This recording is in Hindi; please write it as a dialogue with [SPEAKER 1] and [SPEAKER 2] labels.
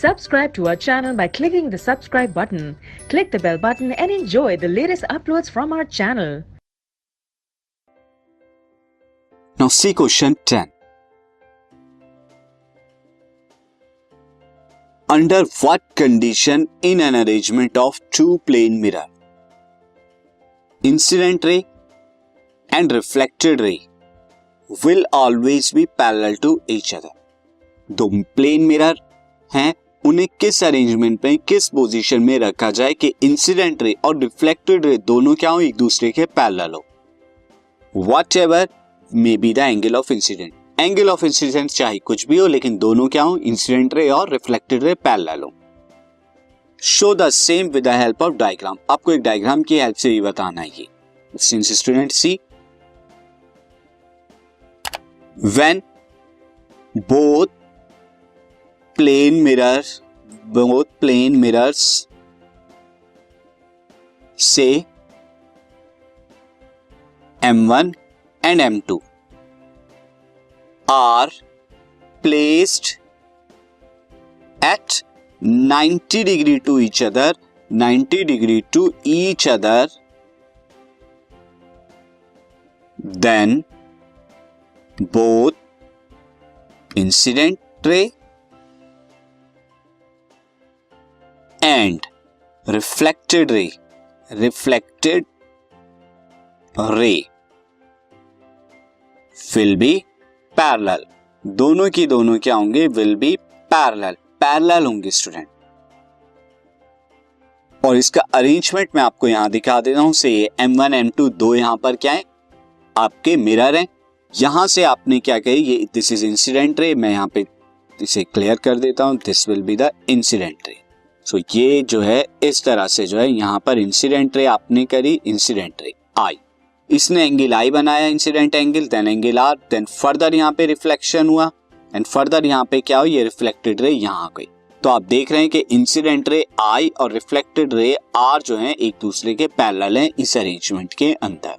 [SPEAKER 1] Subscribe to our channel by clicking the subscribe button. Click the bell button and enjoy the latest uploads from our channel.
[SPEAKER 2] Now see question 10. Under what condition in an arrangement of two plane mirror, incident ray and reflected ray will always be parallel to each other? दो प्लेन मिरर हैं, उन्हें किस अरेंजमेंट में, किस पोजीशन में रखा जाए कि इंसिडेंट रे और रिफ्लेक्टेड रे दोनों क्या हो, एक दूसरे के पैरेलल हो. What ever may be the angle of incident, angle of incident चाहे कुछ भी हो, लेकिन दोनों क्या हो, इंसिडेंट रे और रिफ्लेक्टेड रे पैरेलल हो. Show the same with the help of diagram. आपको एक डायग्राम की हेल्प से ही बताना है ये. Since student C, when both plane mirrors say M1 and M2 are placed at 90 degree to each other, 90 degree to each other, then both incident ray and reflected ray will be parallel. दोनों की दोनों क्या होंगे, will be parallel होंगे स्टूडेंट. और इसका अरेंजमेंट मैं आपको यहां दिखा देता हूं. से M1 M2 दो यहां पर क्या है, आपके मिरर हैं. यहां से आपने क्या कही, ये दिस इज इंसिडेंट रे. मैं यहां पे इसे क्लियर कर देता हूं. This will be the incident ray. So ये जो है इस तरह से जो है यहां पर इंसिडेंट रे आपने करी, इंसिडेंट रे आई, इसने एंगल आई बनाया, incident angle, then angle R, then further यहां पे रिफ्लेक्शन हुआ एंड फर्दर यहां पे क्या हो, ये रिफ्लेक्टेड रे यहां आ गई. तो आप देख रहे हैं कि इंसिडेंट रे आई और रिफ्लेक्टेड रे आर जो है एक दूसरे के पैरेलल हैं इस अरेंजमेंट के अंदर.